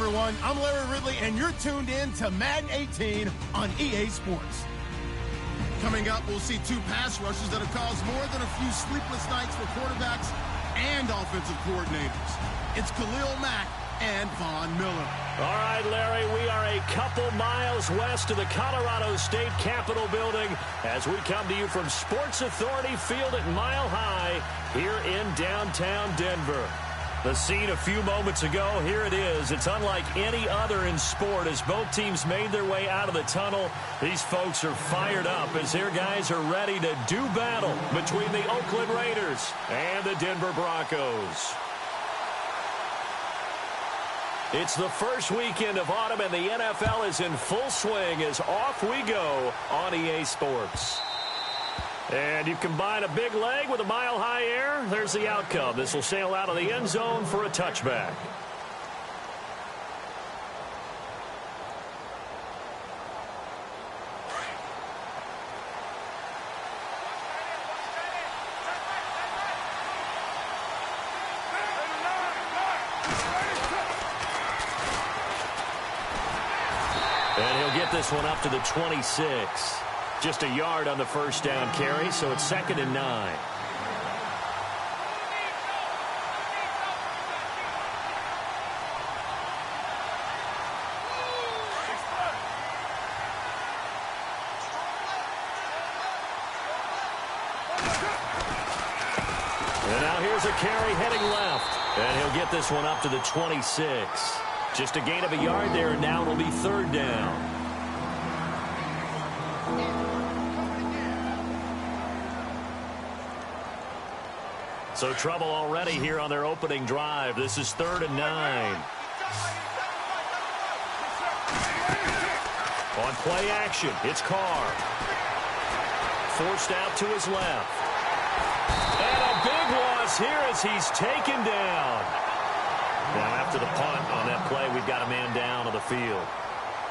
everyone. I'm Larry Ridley, and you're tuned in to Madden 18 on EA Sports. Coming up, we'll see two pass rushes that have caused more than a few sleepless nights for quarterbacks and offensive coordinators. It's Khalil Mack and Von Miller. All right, Larry, we are a couple miles west of the Colorado State Capitol building as we come to you from Sports Authority Field at Mile High here in downtown Denver. The scene a few moments ago, here it is. It's unlike any other in sport as both teams made their way out of the tunnel. These folks are fired up as their guys are ready to do battle between the Oakland Raiders and the Denver Broncos. It's the first weekend of autumn, and the NFL is in full swing as off we go on EA Sports. And you combine a big leg with a mile-high air, there's the outcome. This will sail out of the end zone for a touchback. And he'll get this one up to the 26. Just a yard on the first down carry, so it's 2nd and 9. And now here's a carry heading left. And he'll get this one up to the 26. Just a gain of a yard there, and now it'll be 3rd down. So trouble already here on their opening drive. This is 3rd and 9. On play action, it's Carr. Forced out to his left. And a big loss here as he's taken down. Now after the punt on that play, we've got a man down on the field.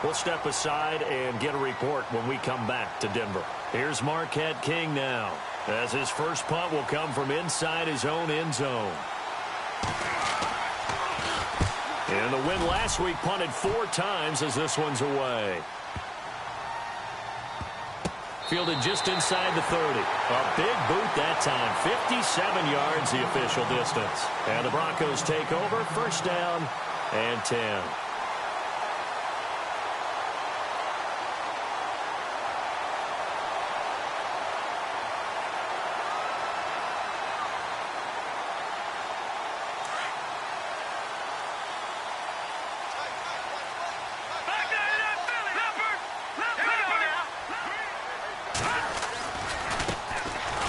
We'll step aside and get a report when we come back to Denver. Here's Marquette King now, as his first punt will come from inside his own end zone. And the win last week punted 4 times as this one's away. Fielded just inside the 30. A big boot that time. 57 yards the official distance. And the Broncos take over. 1st down and 10.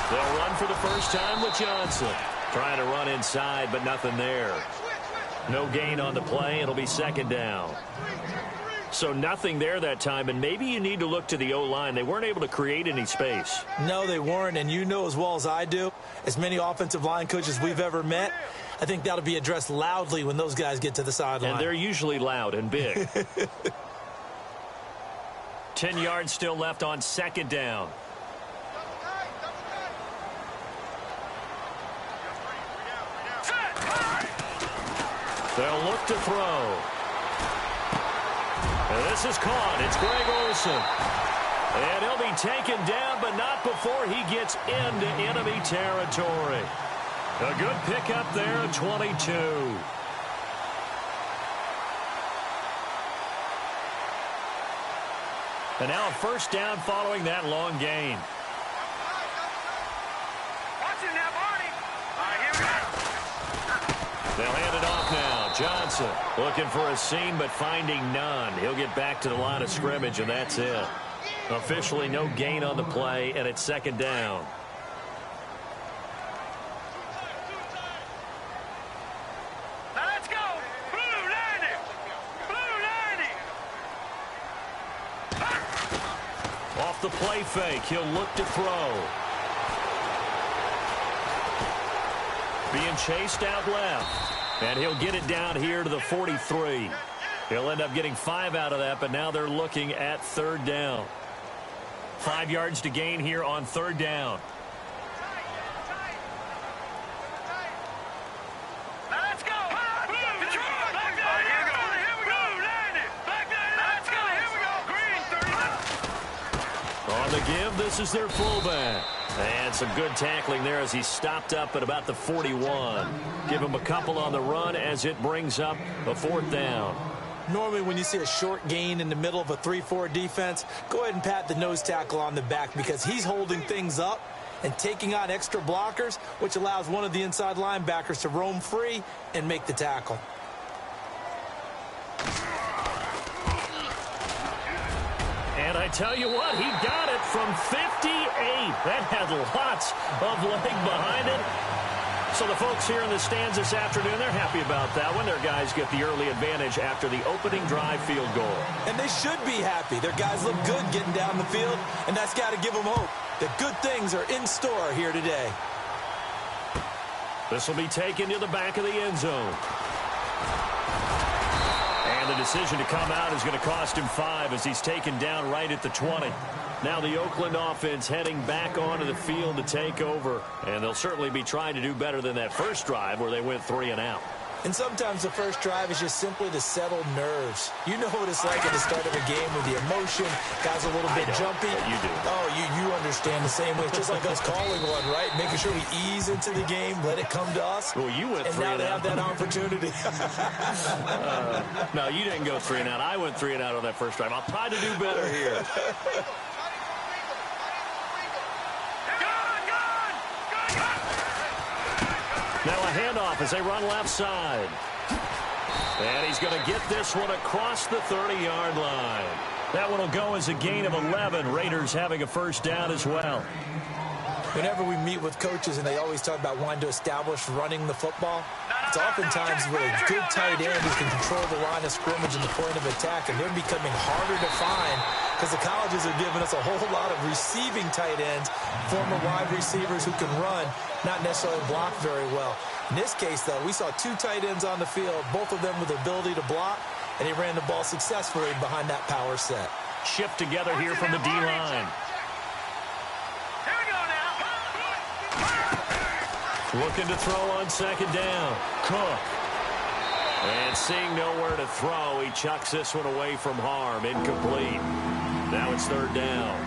They'll run for the first time with Johnson. Trying to run inside, but nothing there. No gain on the play. It'll be 2nd down. So nothing there that time, and maybe you need to look to the O-line. They weren't able to create any space. No, they weren't, and you know as well as I do, as many offensive line coaches we've ever met, I think that'll be addressed loudly when those guys get to the sideline. And they're usually loud and big. 10 yards still left on 2nd down. They'll look to throw. And this is caught. It's Greg Olsen. And he'll be taken down, but not before he gets into enemy territory. A good pickup there at 22. And now a 1st down following that long gain. They'll hand it off now. Johnson looking for a seam, but finding none. He'll get back to the line of scrimmage, and that's it. Officially no gain on the play, and it's 2nd down. Let's go! Blue 90! Blue 90! Off the play fake, he'll look to throw. Being chased out left. And he'll get it down here to the 43. He'll end up getting 5 out of that, but now they're looking at 3rd down. 5 yards to gain here on 3rd down. Let's go! Here we go! give. This is their fullback. And some good tackling there as he stopped up at about the 41. Give him a couple on the run as it brings up a 4th down. Normally when you see a short gain in the middle of a 3-4 defense, go ahead and pat the nose tackle on the back because he's holding things up and taking on extra blockers, which allows one of the inside linebackers to roam free and make the tackle. And I tell you what, he got it from 58. That had lots of leg behind it. So the folks here in the stands this afternoon, they're happy about that one. Their guys get the early advantage after the opening drive field goal. And they should be happy. Their guys look good getting down the field, and that's got to give them hope that good things are in store here today. This will be taken to the back of the end zone. And the decision to come out is going to cost him 5 as he's taken down right at the 20. Now the Oakland offense heading back onto the field to take over. And they'll certainly be trying to do better than that first drive where they went 3 and out. And sometimes the first drive is just simply to settle nerves. You know what it's like at the start of a game with the emotion. Guys a little bit jumpy. You do. Oh, you understand the same way. It's just like us calling one, right? Making sure we ease into the game, let it come to us. Well, you went 3 and out. And now they have that opportunity. No, you didn't go 3 and out. I went 3 and out on that first drive. I'll try to do better here. Now a handoff as they run left side. And he's going to get this one across the 30-yard line. That one will go as a gain of 11. Raiders having a first down as well. Whenever we meet with coaches and they always talk about wanting to establish running the football, it's oftentimes with a good tight end who can control the line of scrimmage and the point of attack, and they're becoming harder to find because the colleges are giving us a whole lot of receiving tight ends, former wide receivers who can run, not necessarily block very well. In this case, though, we saw 2 tight ends on the field, both of them with the ability to block, and he ran the ball successfully behind that power set. Shift together here from the D-line. Looking to throw on second down. Cook. And seeing nowhere to throw, he chucks this one away from harm. Incomplete. Now it's 3rd down.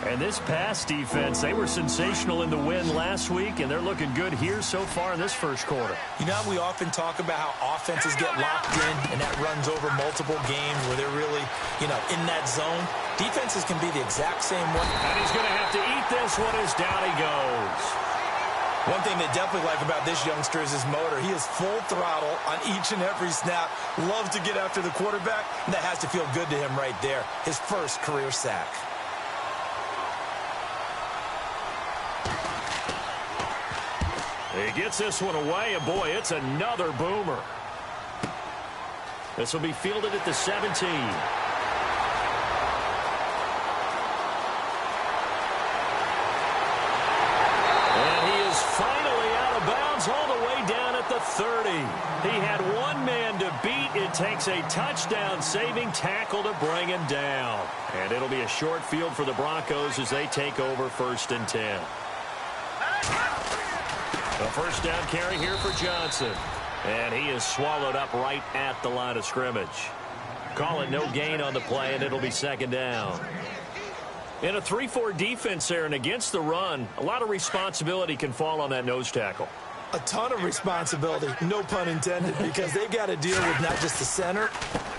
And this pass defense, they were sensational in the win last week, and they're looking good here so far in this first quarter. You know, we often talk about how offenses get locked in, and that runs over multiple games where they're really, in that zone. Defenses can be the exact same way. And he's going to have to eat this one as down he goes. One thing they definitely like about this youngster is his motor. He is full throttle on each and every snap. Loves to get after the quarterback, and that has to feel good to him right there. His first career sack. He gets this one away, and boy, it's another boomer. This will be fielded at the 17. Finally out of bounds all the way down at the 30. He had one man to beat. It takes a touchdown-saving tackle to bring him down. And it'll be a short field for the Broncos as they take over 1st and 10. A first down carry here for Johnson. And he is swallowed up right at the line of scrimmage. Call it no gain on the play, and it'll be 2nd down. In a 3-4 defense there and against the run, a lot of responsibility can fall on that nose tackle. A ton of responsibility, no pun intended, because they've got to deal with not just the center,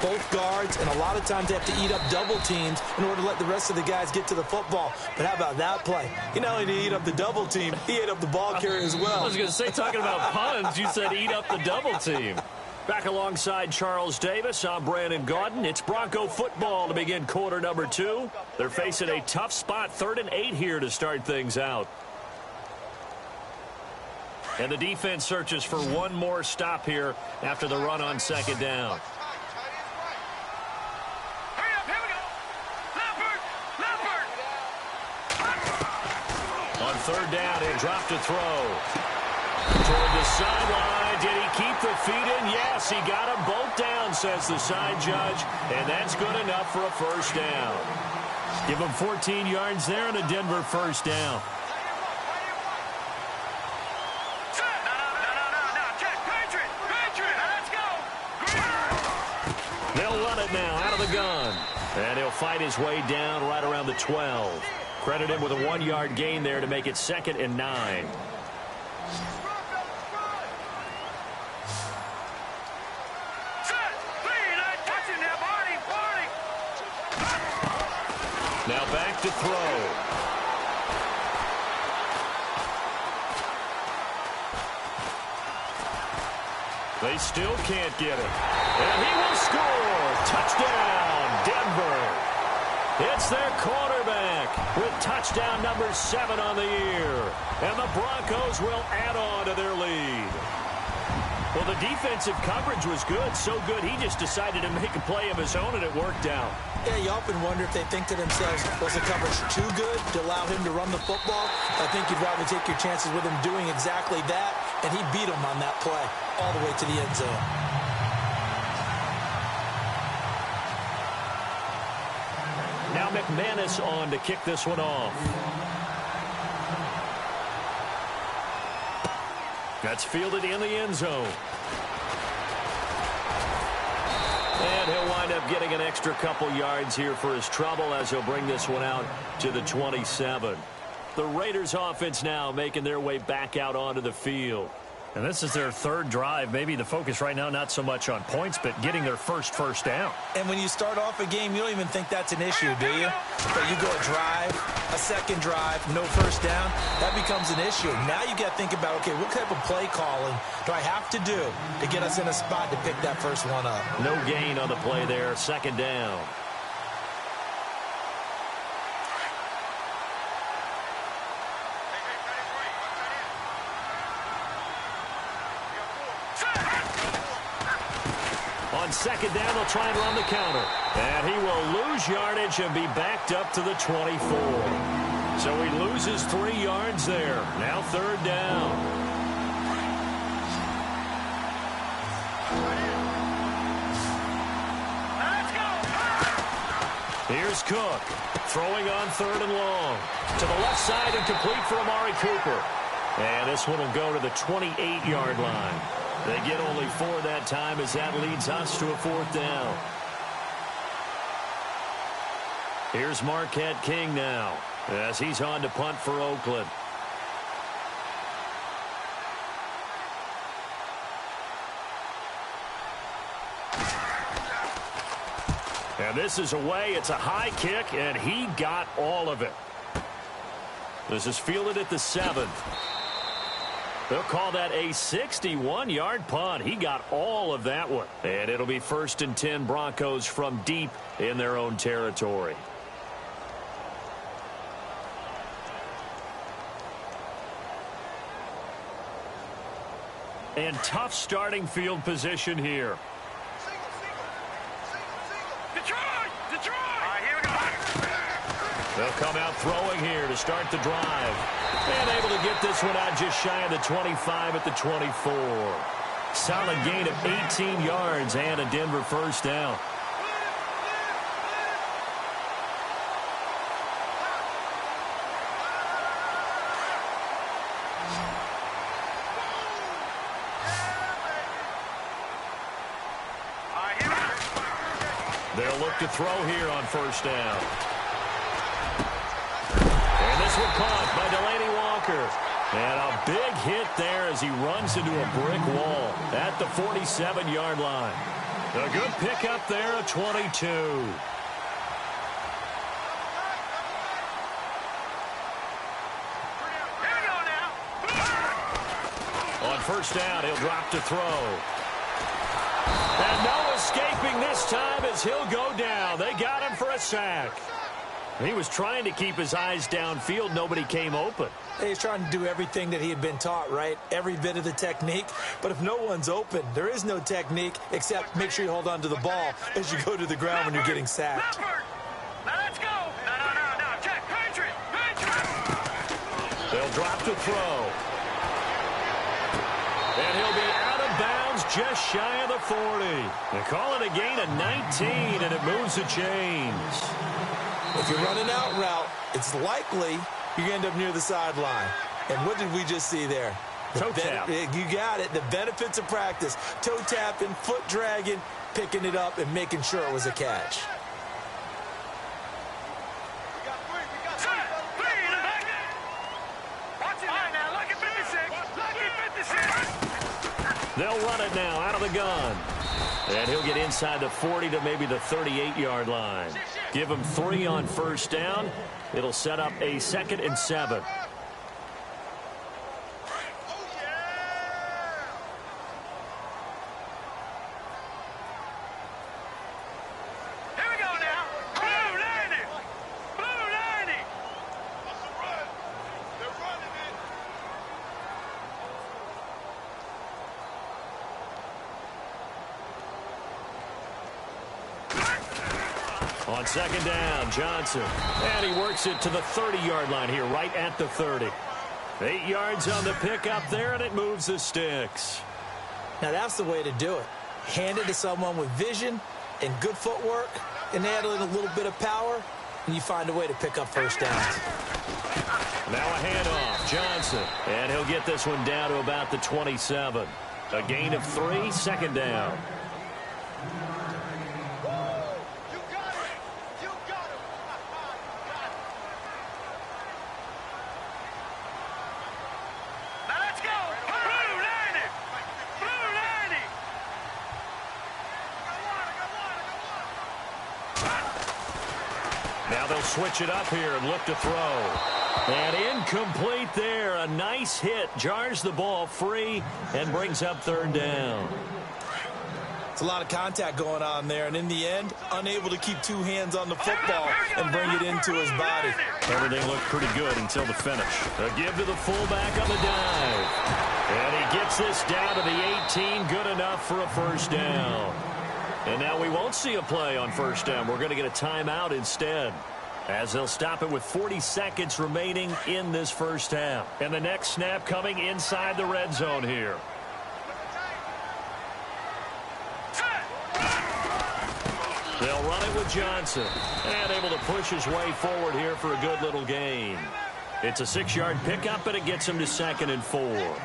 both guards, and a lot of times they have to eat up double teams in order to let the rest of the guys get to the football. But how about that play? He not only did he eat up the double team, he ate up the ball carrier as well. I was going to say, talking about puns, you said eat up the double team. Back alongside Charles Davis, I'm Brandon Gaudin. It's Bronco football to begin quarter number 2. They're facing a tough spot, 3rd and 8 here to start things out. And the defense searches for one more stop here after the run on 2nd down. On 3rd down, he'll drop to throw. Toward the sideline. Did he keep the feet in? Yes, he got them both down, says the side judge. And that's good enough for a first down. Give him 14 yards there and a Denver first down. They'll run it now out of the gun. And he'll fight his way down right around the 12. Credit him with a 1-yard gain there to make it 2nd and 9. Now back to throw. They still can't get it. And he will score. Touchdown, Denver. It's their quarterback with touchdown number 7 on the year. And the Broncos will add on to their lead. Well, the defensive coverage was good, so good he just decided to make a play of his own, and it worked out. Yeah, you often wonder if they think to themselves, was the coverage too good to allow him to run the football? I think you'd rather take your chances with him doing exactly that, and he beat him on that play all the way to the end zone. Now McManus on to kick this one off. That's fielded in the end zone. And he'll wind up getting an extra couple yards here for his trouble as he'll bring this one out to the 27. The Raiders offense now making their way back out onto the field. And this is their 3rd drive. Maybe the focus right now not so much on points, but getting their first down. And when you start off a game, you don't even think that's an issue, do you? But you go a drive, a second drive, no first down, that becomes an issue. Now you got to think about, okay, what type of play calling do I have to do to get us in a spot to pick that first one up? No gain on the play there, 2nd down. On 2nd down, they'll try and run the counter. And he will lose yardage and be backed up to the 24. So he loses 3 yards there. Now 3rd down. Here's Cook. Throwing on 3rd and long. To the left side and complete for Amari Cooper. And this one will go to the 28-yard line. They get only 4 that time as that leads us to a 4th down. Here's Marquette King now as he's on to punt for Oakland. And this is away. It's a high kick, and he got all of it. This is fielded at the 7. They'll call that a 61-yard punt. He got all of that one. And it'll be 1st and 10 Broncos from deep in their own territory. And tough starting field position here. Detroit! Here we go. They'll come out throwing here to start the drive. And able to get this one out just shy of the 25 at the 24. Solid gain of 18 yards and a Denver first down. They'll look to throw here on 1st down. And this one caught by Delaney Walker. And a big hit there as he runs into a brick wall at the 47-yard line. A good pickup there at 22. On 1st down, he'll drop to throw. And no escaping this time as he'll go down. They got him for a sack. He was trying to keep his eyes downfield. Nobody came open. He's trying to do everything that he had been taught, right? Every bit of the technique. But if no one's open, there is no technique except make sure you hold on to the ball as you go to the ground when you're getting sacked. Now let's go. No. Check. Patriot. They'll drop to throw. And he'll be out of bounds just shy of the 40. They call it a gain of 19, and it moves the chains. If you're running out route, it's likely you end up near the sideline. And what did we just see there? Toe tap. You got it. The benefits of practice. Toe tapping, foot dragging, picking it up, and making sure it was a catch. Set. They'll run it now out of the gun. And he'll get inside the 40 to maybe the 38-yard line. Give him 3 on first down. It'll set up a 2nd and 7. On 2nd down, Johnson. And he works it to the 30-yard line here, right at the 30. 8 yards on the pickup there, and it moves the sticks. Now, that's the way to do it. Hand it to someone with vision and good footwork, and add in a little bit of power, and you find a way to pick up first downs. Now a handoff, Johnson. And he'll get this one down to about the 27. A gain of 3, 2nd down. Now they'll switch it up here and look to throw. And incomplete there. A nice hit. Jars the ball free and brings up 3rd down. It's a lot of contact going on there, and in the end, unable to keep 2 hands on the football and bring it into his body. Everything looked pretty good until the finish. A give to the fullback on the dive. And he gets this down to the 18. Good enough for a first down. And now we won't see a play on first down. We're going to get a timeout instead, as they'll stop it with 40 seconds remaining in this first half. And the next snap coming inside the red zone here. They'll run it with Johnson. And able to push his way forward here for a good little gain. It's a 6-yard pickup, and it gets him to 2nd and 4.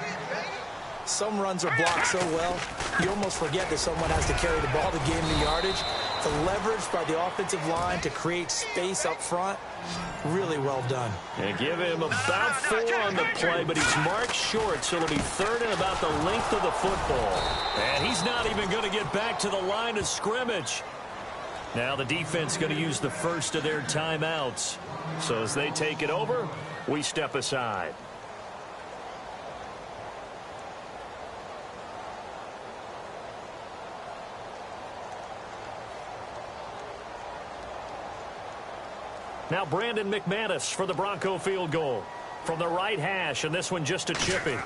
Some runs are blocked so well, you almost forget that someone has to carry the ball to gain the yardage. The leverage by the offensive line to create space up front, really well done. And give him about 4 on the play, but he's marked short, so it'll be 3rd and about the length of the football. And he's not even going to get back to the line of scrimmage. Now the defense going to use the first of their timeouts. So as they take it over, we step aside. Now Brandon McManus for the Bronco field goal. From the right hash, and this one just a chippy.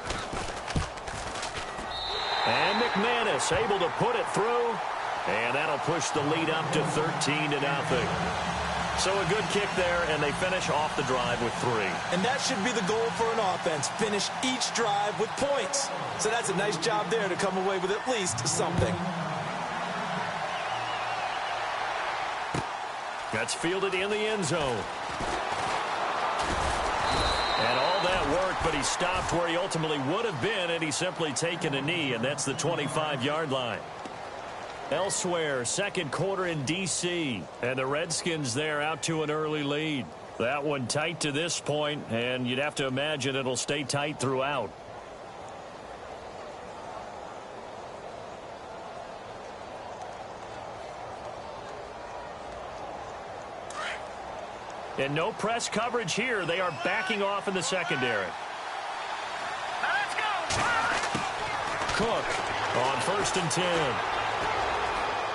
And McManus able to put it through. And that'll push the lead up to 13-0. So a good kick there, and they finish off the drive with 3. And that should be the goal for an offense. Finish each drive with points. So that's a nice job there to come away with at least something. That's fielded in the end zone. And all that work, but he stopped where he ultimately would have been, and he's simply taken a knee, and that's the 25-yard line. Elsewhere, 2nd quarter in D.C., and the Redskins there out to an early lead. That one tight to this point, and you'd have to imagine it'll stay tight throughout. And no press coverage here. They are backing off in the secondary. Let's go. Cook on 1st and 10.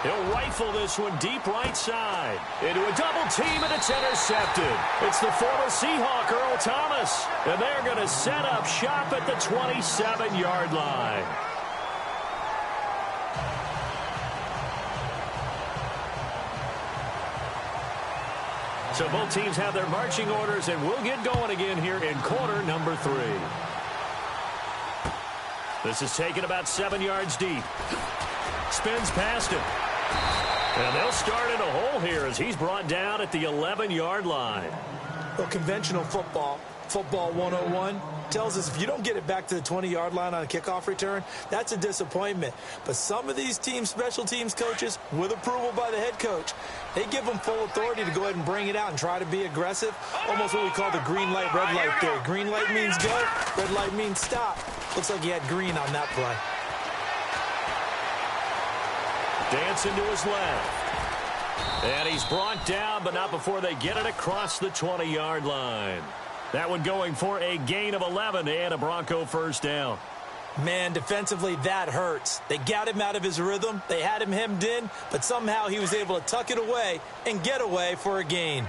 He'll rifle this one deep right side. Into a double team, and it's intercepted. It's the former Seahawk, Earl Thomas. And they're going to set up shop at the 27-yard line. So both teams have their marching orders, and we'll get going again here in quarter number 3. This is taken about 7 yards deep. Spins past him. And they'll start in a hole here as he's brought down at the 11-yard line. Well, conventional football 101, tells us if you don't get it back to the 20-yard line on a kickoff return, that's a disappointment. But some of these teams, special teams coaches, with approval by the head coach, they give them full authority to go ahead and bring it out and try to be aggressive. Almost what we call the green light, red light theory. Green light means go, red light means stop. Looks like he had green on that play. Dancing to his left. And he's brought down, but not before they get it across the 20-yard line. That one going for a gain of 11 and a Bronco first down. Man, defensively, that hurts. They got him out of his rhythm. They had him hemmed in, but somehow he was able to tuck it away and get away for a gain.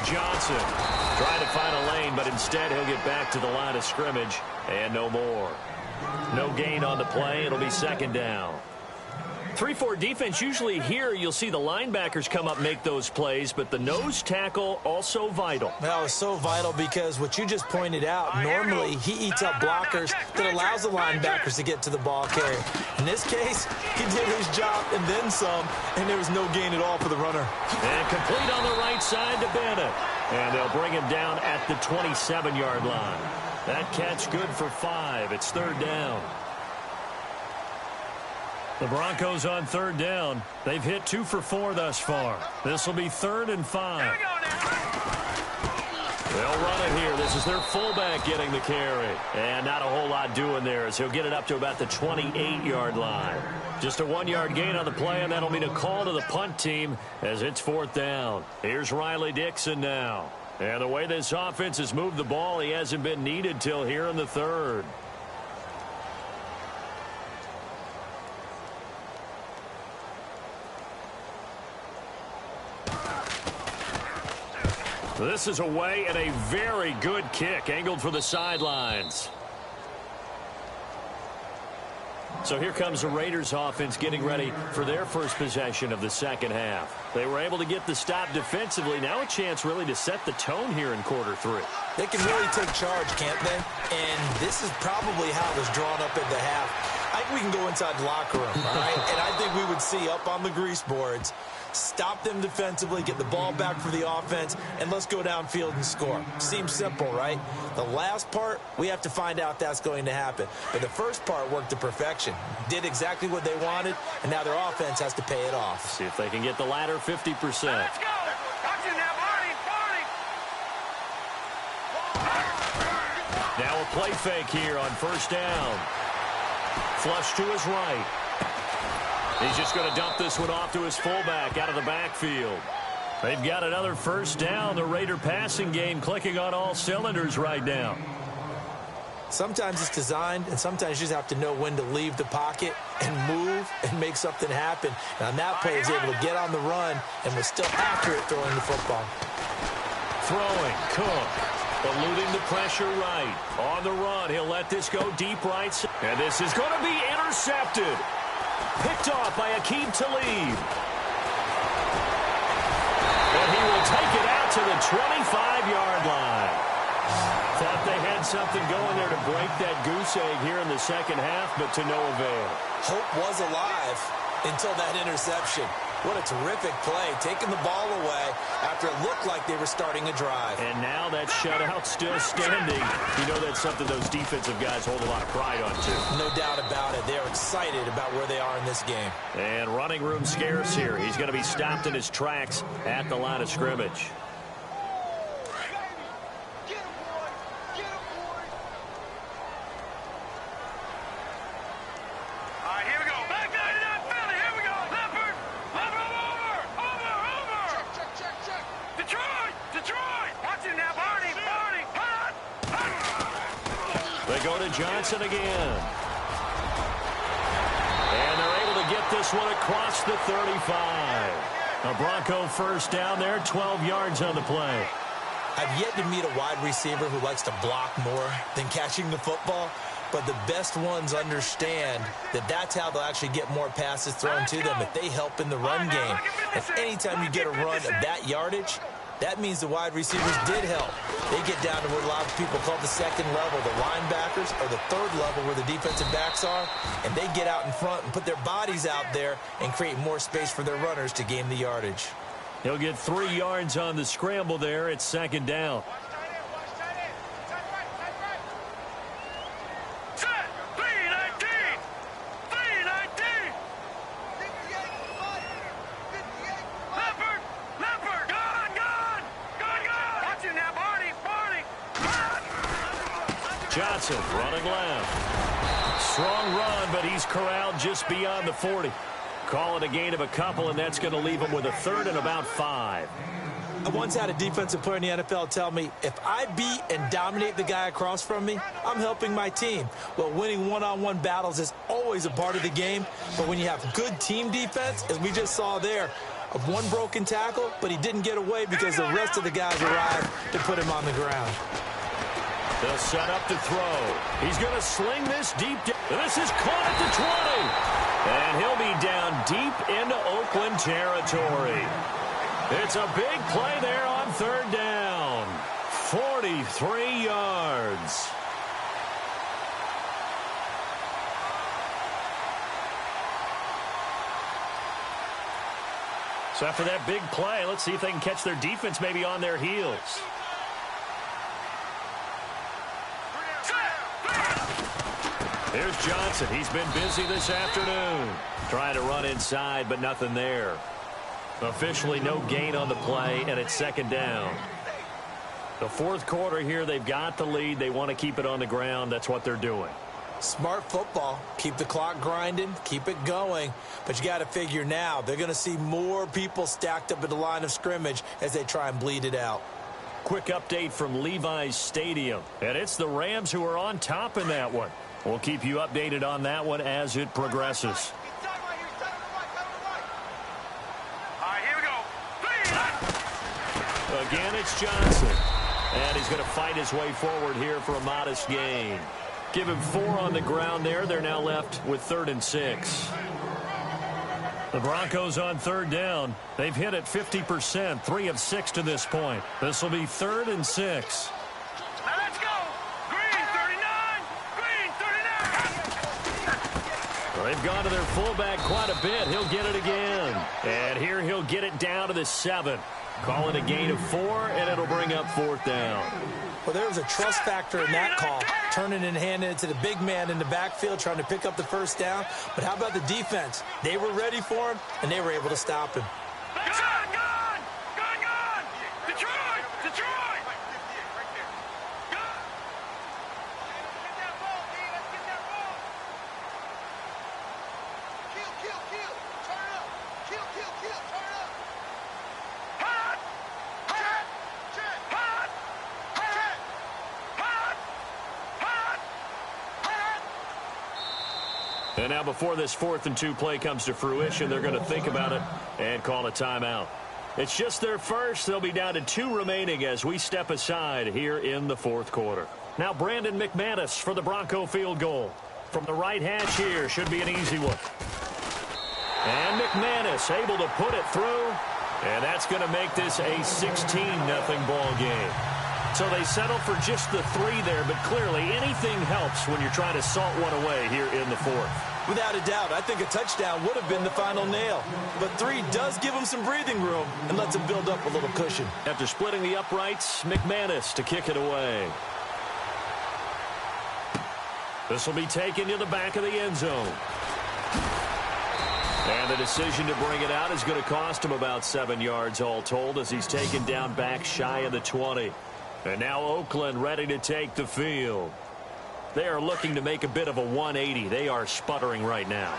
Johnson trying to find a lane, but instead he'll get back to the line of scrimmage and no more. No gain on the play. It'll be second down. 3-4 defense, usually here you'll see the linebackers come up make those plays, but the nose tackle also vital. Well, it's so vital because what you just pointed out, normally he eats up blockers that allows the linebackers to get to the ball carrier. In this case, he did his job and then some, and there was no gain at all for the runner. And complete on the right side to Bennett. And they'll bring him down at the 27-yard line. That catch good for 5. It's third down. The Broncos on third down. They've hit 2 for 4 thus far. This will be 3rd and 5. They'll run it here. This is their fullback getting the carry. And not a whole lot doing there as he'll get it up to about the 28-yard line. Just a 1-yard gain on the play, and that'll mean a call to the punt team as it's 4th down. Here's Riley Dixon now. And the way this offense has moved the ball, he hasn't been needed till here in the 3rd. This is away and a very good kick angled for the sidelines. So here comes the Raiders offense getting ready for their first possession of the second half. They were able to get the stop defensively. Now a chance really to set the tone here in quarter 3. They can really take charge, can't they? And this is probably how it was drawn up in the half. I think we can go inside the locker room, all right? And I think we would see up on the grease boards, stop them defensively, get the ball back for the offense, and let's go downfield and score. Seems simple, right? The last part, we have to find out that's going to happen. But the first part worked to perfection. Did exactly what they wanted, and now their offense has to pay it off. See if they can get the latter 50%. Let's go. Watch it now, Barney. Now a play fake here on first down. Flush to his right. He's just going to dump this one off to his fullback out of the backfield. They've got another first down. The Raider passing game clicking on all cylinders right now. Sometimes it's designed, and sometimes you just have to know when to leave the pocket and move and make something happen. And on that play, he was able to get on the run and was still accurate throwing the football. Throwing, Cook. Eluding the pressure right. On the run, he'll let this go deep right. And this is going to be intercepted. Picked off by Aqib Talib. And he will take it out to the 25-yard line. Thought they had something going there to break that goose egg here in the second half, but to no avail. Hope was alive until that interception. What a terrific play, taking the ball away after it looked like they were starting a drive. And now that shutout still standing. You know that's something those defensive guys hold a lot of pride on, too. No doubt about it. They're excited about where they are in this game. And running room scarce here. He's going to be stopped in his tracks at the line of scrimmage. Johnson again. And they're able to get this one across the 35. A Bronco first down there, 12 yards on the play. I've yet to meet a wide receiver who likes to block more than catching the football, but the best ones understand that that's how they'll actually get more passes thrown to them if they help in the run game. And anytime you get a run of that yardage, that means the wide receivers did help. They get down to what a lot of people call the second level, the linebackers, or the third level where the defensive backs are, and they get out in front and put their bodies out there and create more space for their runners to gain the yardage. He'll get 3 yards on the scramble there. It's second down. Johnson running left. Strong run, but he's corralled just beyond the 40. Call it a gain of a couple, and that's going to leave him with a third and about 5. I once had a defensive player in the NFL tell me, if I beat and dominate the guy across from me, I'm helping my team. Well, winning one-on-one battles is always a part of the game, but when you have good team defense, as we just saw there, of one broken tackle, but he didn't get away because the rest of the guys arrived to put him on the ground. They'll set up to throw. He's going to sling this deep. This is caught at the 20. And he'll be down deep into Oakland territory. It's a big play there on third down. 43 yards. So after that big play, let's see if they can catch their defense maybe on their heels. Here's Johnson. He's been busy this afternoon. Trying to run inside, but nothing there. Officially no gain on the play, and it's second down. The fourth quarter here, they've got the lead. They want to keep it on the ground. That's what they're doing. Smart football. Keep the clock grinding. Keep it going. But you got to figure now, they're going to see more people stacked up at the line of scrimmage as they try and bleed it out. Quick update from Levi's Stadium. And it's the Rams who are on top in that one. We'll keep you updated on that one as it progresses. Again, it's Johnson. And he's going to fight his way forward here for a modest gain. Give him 4 on the ground there. They're now left with 3rd and 6. The Broncos on third down. They've hit it 50%, 3 of 6 to this point. This will be 3rd and 6. Now let's go. Green 39. Green 39. Well, they've gone to their fullback quite a bit. He'll get it again. And here he'll get it down to the 7. Call it a gain of 4, and it'll bring up 4th down. Well, there was a trust factor in that call, turning and handing it to the big man in the backfield, trying to pick up the first down. But how about the defense? They were ready for him, and they were able to stop him. Gone! Detroit! Detroit! And now before this 4th and 2 play comes to fruition, they're going to think about it and call a timeout. It's just their first. They'll be down to 2 remaining as we step aside here in the 4th quarter. Now Brandon McManus for the Bronco field goal. From the right hash here, should be an easy one. And McManus able to put it through. And that's going to make this a 16-0 ball game. So they settle for just the 3 there, but clearly anything helps when you're trying to salt one away here in the 4th. Without a doubt, I think a touchdown would have been the final nail. But 3 does give them some breathing room and lets them build up a little cushion. After splitting the uprights, McManus to kick it away. This will be taken to the back of the end zone. And the decision to bring it out is going to cost him about 7 yards all told as he's taken down back shy of the 20. And now Oakland ready to take the field. They are looking to make a bit of a 180. They are sputtering right now.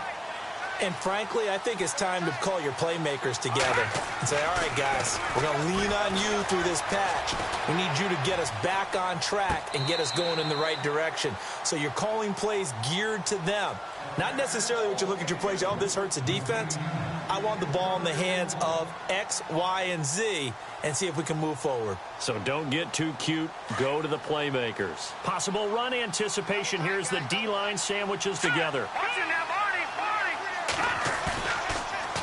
And frankly, I think it's time to call your playmakers together and say, all right, guys, we're going to lean on you through this patch. We need you to get us back on track and get us going in the right direction. So you're calling plays geared to them. Not necessarily what you look at your plays, oh, this hurts the defense. I want the ball in the hands of X, Y, and Z and see if we can move forward. So don't get too cute. Go to the playmakers. Possible run anticipation. Here's the D-line sandwiches together.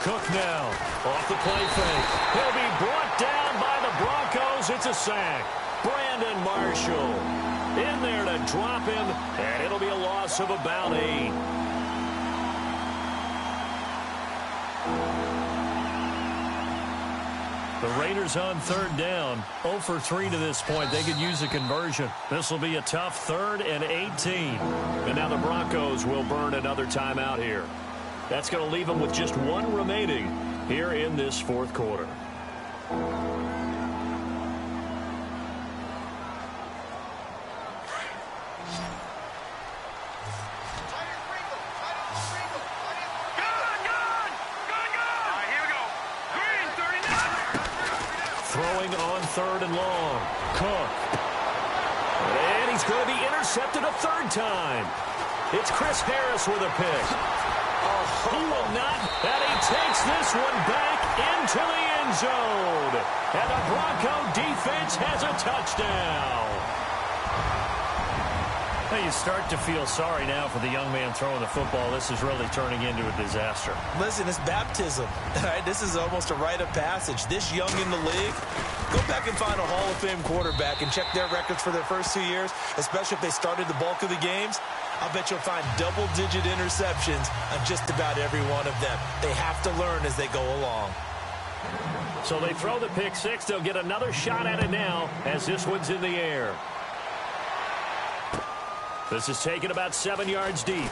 Cook now off the play fake. He'll be brought down by the Broncos. It's a sack. Brandon Marshall in there to drop him, and it'll be a loss of about 8. The Raiders on third down, 0 for 3 to this point. They could use a conversion. This will be a tough 3rd and 18. And now the Broncos will burn another timeout here. That's going to leave them with just 1 remaining here in this 4th quarter. throwing on 3rd and long. Cook. And he's going to be intercepted a 3rd time. It's Chris Harris with a pick. He will not. And he takes this one back into the end zone. And the Bronco defense has a touchdown. Well, you start to feel sorry now for the young man throwing the football. This is really turning into a disaster. Listen, it's baptism. Right? This is almost a rite of passage. This young in the league, go back and find a Hall of Fame quarterback and check their records for their first 2 years, especially if they started the bulk of the games. I'll bet you'll find double-digit interceptions on just about every one of them. They have to learn as they go along. So they throw the pick six. They'll get another shot at it now as this one's in the air. This is taken about 7 yards deep.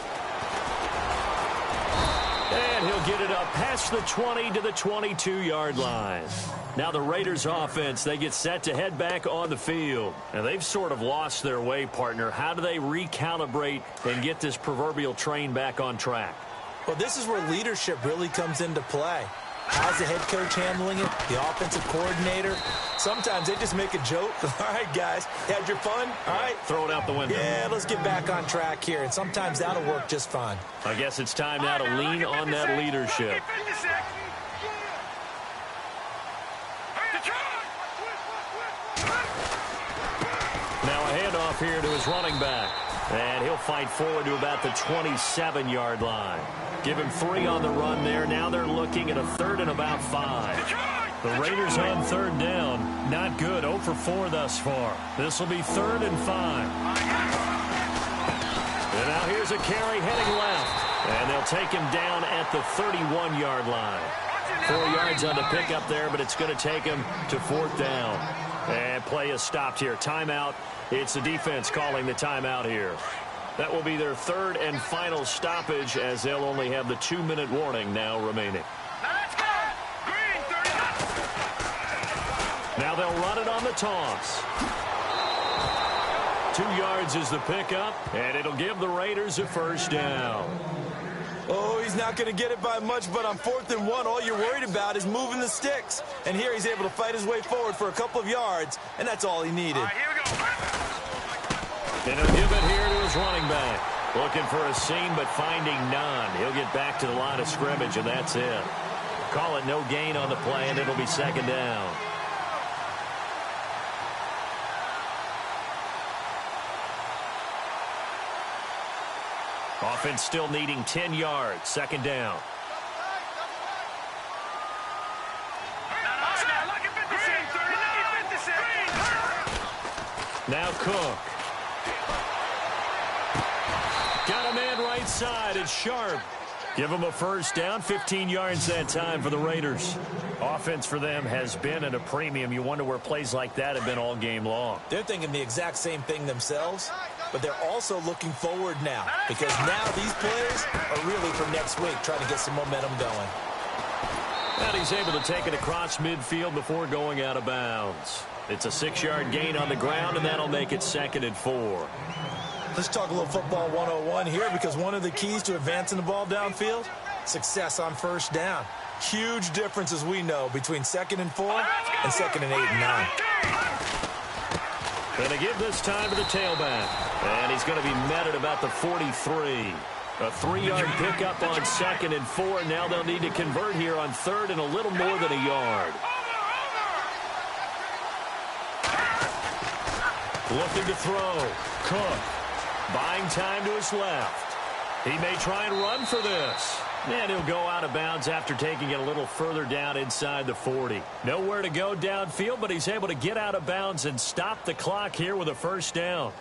And he'll get it up past the 20 to the 22-yard line. Now the Raiders offense, they get set to head back on the field. And they've sort of lost their way, partner. How do they recalibrate and get this proverbial train back on track? Well, this is where leadership really comes into play. How's the head coach handling it? The offensive coordinator? Sometimes they just make a joke. All right, guys, had your fun? All right. Throw it out the window. Yeah, let's get back on track here. And sometimes that'll work just fine. I guess it's time now to lean on that leadership. Now a handoff here to his running back. And he'll fight forward to about the 27-yard line. Give him 3 on the run there. Now they're looking at a 3rd and about 5. The Raiders on 3rd down. Not good. 0 for 4 thus far. This will be 3rd and 5. And now here's a carry heading left. And they'll take him down at the 31-yard line. 4 yards on the pickup there, but it's going to take him to 4th down. And play is stopped here. Timeout. It's the defense calling the timeout here. That will be their 3rd and final stoppage as they'll only have the 2-minute warning now remaining. Now they'll run it on the toss. 2 yards is the pickup, and it'll give the Raiders a 1st down. Oh, he's not going to get it by much, but on 4th and 1, all you're worried about is moving the sticks. And here he's able to fight his way forward for a couple of yards, and that's all he needed. Here we go. And he'll give it here to his running back. Looking for a seam, but finding none. He'll get back to the line of scrimmage, and that's it. Call it no gain on the play, and it'll be 2nd down. Offense still needing 10 yards. 2nd down. Now Cook. Got a man right side. It's Sharp. Give him a 1st down. 15 yards that time for the Raiders. Offense for them has been at a premium. You wonder where plays like that have been all game long. They're thinking the exact same thing themselves, but they're also looking forward now because now these plays are really for next week, trying to get some momentum going. And he's able to take it across midfield before going out of bounds. It's a 6-yard gain on the ground, and that'll make it 2nd and 4. Let's talk a little football 101 here because one of the keys to advancing the ball downfield, success on 1st down. Huge difference, as we know, between 2nd and 4 and 2nd and 8 and 9. Going to give this time to the tailback. And he's going to be met at about the 43. A 3-yard pickup on 2nd and 4. Now they'll need to convert here on 3rd and a little more than a yard. Looking to throw. Cook. Buying time to his left. He may try and run for this. And he'll go out of bounds after taking it a little further down inside the 40. Nowhere to go downfield, but he's able to get out of bounds and stop the clock here with a 1st down.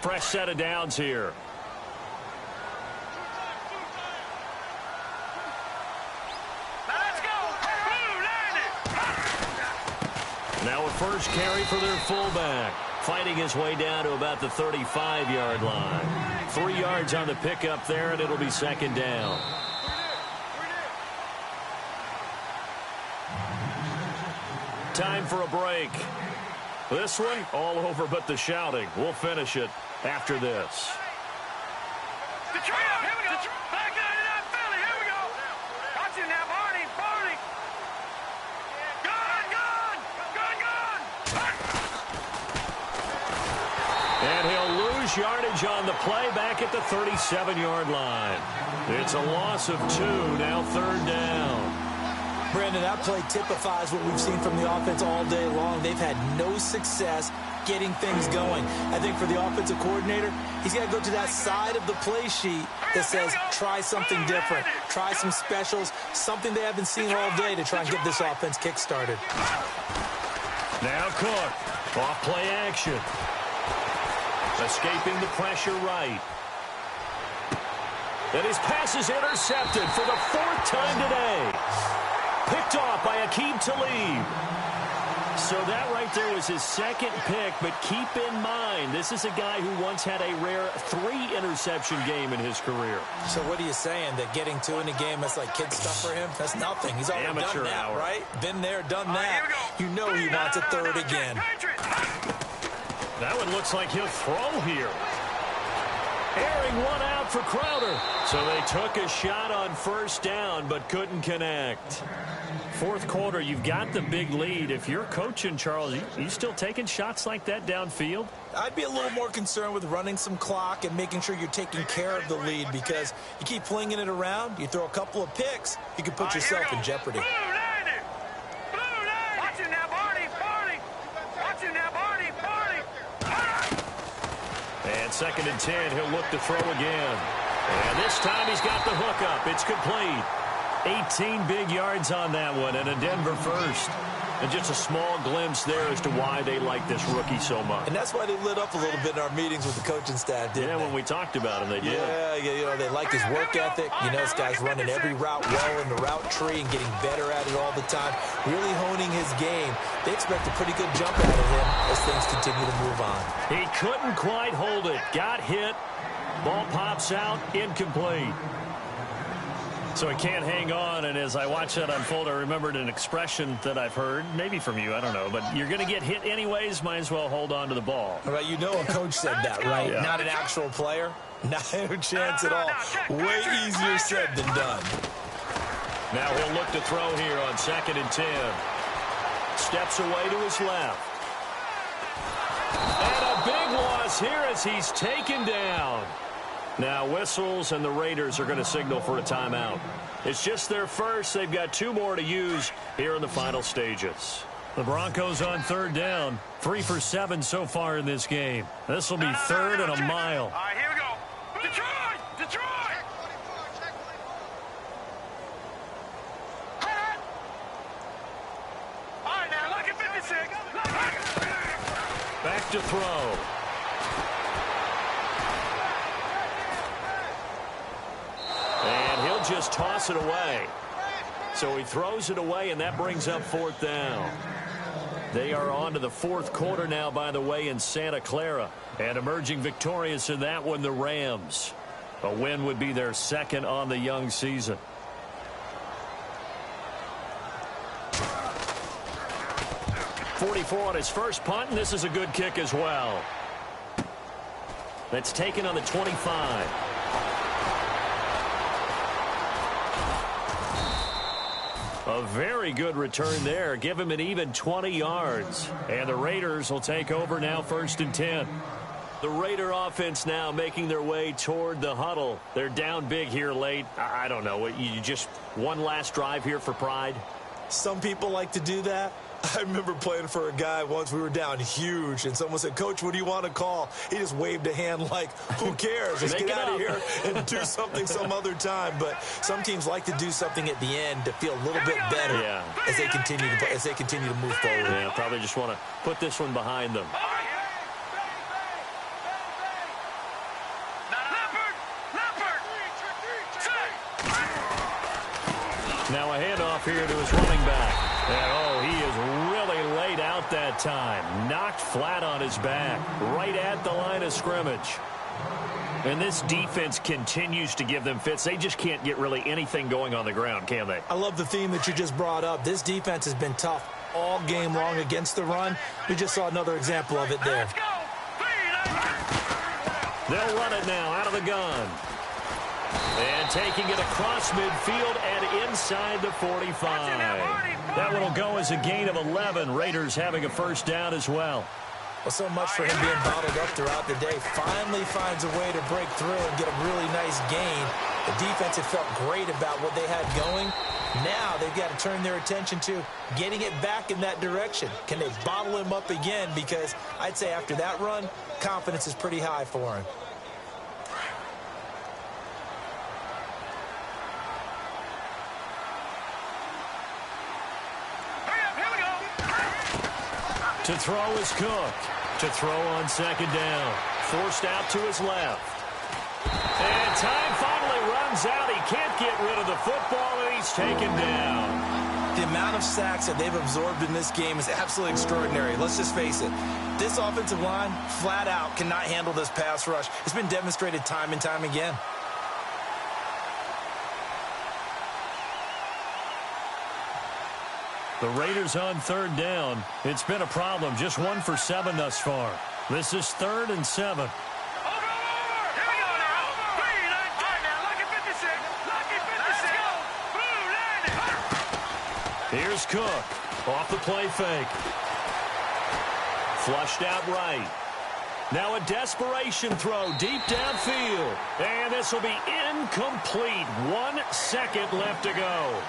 Fresh set of downs here. Now a 1st carry for their fullback. Fighting his way down to about the 35-yard line. 3 yards on the pickup there, and it'll be 2nd down. Time for a break. This one, all over but the shouting. We'll finish it after this. lose yardage on the play back at the 37-yard line. It's a loss of 2, now 3rd down. Brandon, that play typifies what we've seen from the offense all day long. They've had no success getting things going. I think for the offensive coordinator, he's got to go to that side of the play sheet that says try something different, try some specials, something they haven't seen all day to try and get this offense kick-started. Now Cook, off play action. Escaping the pressure right. And his pass is intercepted for the 4th time today. Picked off by Aqib Talib. So that right there was his 2nd pick, but keep in mind, this is a guy who once had a rare 3-interception game in his career. So what are you saying, that getting 2 in a game, that's like kid stuff for him? That's nothing. He's already done that, right? Been there, done that. You know he wants a 3rd again. That one looks like he'll throw here. Airing one out for Crowder. So they took a shot on 1st down, but couldn't connect. 4th quarter, you've got the big lead. If you're coaching, Charles, you still taking shots like that downfield? I'd be a little more concerned with running some clock and making sure you're taking care of the lead, because you keep flinging it around, you throw a couple of picks, you can put yourself in jeopardy. Watching that Barney. Watching that Barney. And 2nd and 10, he'll look to throw again. And this time he's got the hook up. It's complete. 18 big yards on that one, and a Denver first. And just a small glimpse there as to why they like this rookie so much. And that's why they lit up a little bit in our meetings with the coaching staff, didn't they? When we talked about him, they did. Yeah, you know, they like his work ethic. You know, this guy's running every route well in the route tree and getting better at it all the time, really honing his game. They expect a pretty good jump out of him as things continue to move on. He couldn't quite hold it. Got hit. Ball pops out. Incomplete. So he can't hang on, and as I watch that unfold, I remembered an expression that I've heard, maybe from you, I don't know, but you're going to get hit anyways, might as well hold on to the ball. All right, you know a coach said that, right? Yeah. Not an actual player. Not a chance at all. Way easier said than done. Now he'll look to throw here on 2nd and 10. Steps away to his left. And a big loss here as he's taken down. Now whistles, and the Raiders are going to signal for a timeout. It's just their first. They've got 2 more to use here in the final stages. The Broncos on 3rd down. 3 for 7 so far in this game. This will be 3rd and a mile. All right, here we go. Detroit! All right, now look at 56. Back to throw. And he'll just toss it away. So he throws it away, and that brings up 4th down. They are on to the 4th quarter now, by the way, in Santa Clara. And emerging victorious in that one, the Rams. A win would be their 2nd on the young season. .44 on his first punt, and this is a good kick as well. That's taken on the 25. A very good return there. Give him an even 20 yards. And the Raiders will take over now, 1st and 10. The Raider offense now making their way toward the huddle. They're down big here late. I don't know. You just one last drive here for pride? Some people like to do that. I remember playing for a guy once. We were down huge, and someone said, "Coach, what do you want to call?" He just waved a hand like, who cares? Let's get out of here and do something some other time. But some teams like to do something at the end to feel a little bit better as they continue to play, as they continue to move forward. Yeah, probably just want to put this one behind them. Now a handoff here to his running back. And, he is really laid out that time. Knocked flat on his back. Right at the line of scrimmage. And this defense continues to give them fits. They just can't get really anything going on the ground, can they? I love the theme that you just brought up. This defense has been tough all game long against the run. We just saw another example of it there. They'll run it now out of the gun. And taking it across midfield and inside the 45. That one will go as a gain of 11. Raiders having a first down as well. Well, so much for him being bottled up throughout the day. Finally finds a way to break through and get a really nice gain. The defense had felt great about what they had going. Now they've got to turn their attention to getting it back in that direction. Can they bottle him up again? Because I'd say after that run, confidence is pretty high for him. To throw is Cook. To throw on second down. Forced out to his left. And time finally runs out. He can't get rid of the football, and he's taken down. The amount of sacks that they've absorbed in this game is absolutely extraordinary. Let's just face it. This offensive line, flat out, cannot handle this pass rush. It's been demonstrated time and time again. The Raiders on third down. It's been a problem. Just 1 for 7 thus far. This is 3rd and 7. Over! Here we go now! 3, 9, 10 now. Lucky 56. Lucky 56. Blue, landing. Here's Cook. Off the play fake. Flushed out right. Now a desperation throw deep downfield. And this will be incomplete. 1 second left to go.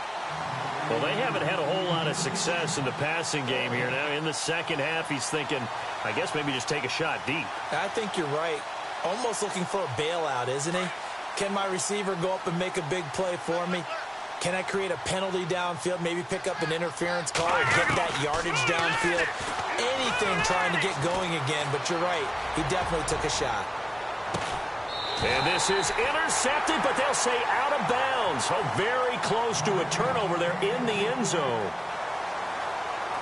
Well, they haven't had a whole lot of success in the passing game here. Now, in the second half, he's thinking, I guess maybe just take a shot deep. I think you're right. Almost looking for a bailout, isn't he? Can my receiver go up and make a big play for me? Can I create a penalty downfield, maybe pick up an interference call or get that yardage downfield? Anything trying to get going again, but you're right. He definitely took a shot. And this is intercepted, but they'll say out of bounds. Oh, very close to a turnover there in the end zone.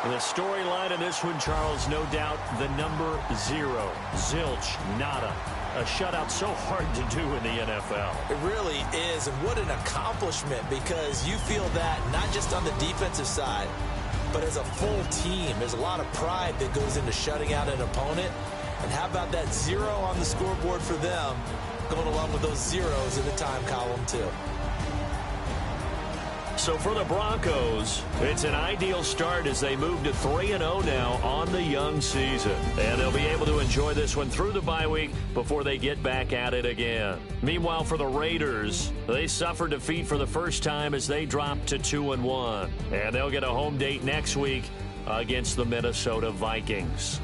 And the storyline in this one, Charles, no doubt the number 0. Zilch, nada. A shutout so hard to do in the NFL. It really is, and what an accomplishment, because you feel that not just on the defensive side, but as a full team. There's a lot of pride that goes into shutting out an opponent. And how about that 0 on the scoreboard for them, going along with those zeros in the time column, too. So for the Broncos, it's an ideal start as they move to 3-0 now on the young season. And they'll be able to enjoy this one through the bye week before they get back at it again. Meanwhile, for the Raiders, they suffered defeat for the first time as they dropped to 2-1. And they'll get a home date next week against the Minnesota Vikings.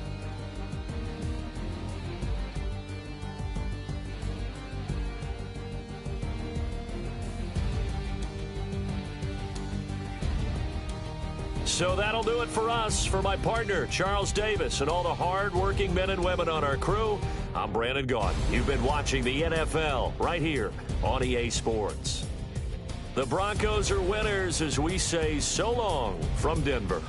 So that'll do it for us. For my partner, Charles Davis, and all the hard-working men and women on our crew, I'm Brandon Gaudin. You've been watching the NFL right here on EA Sports. The Broncos are winners as we say so long from Denver.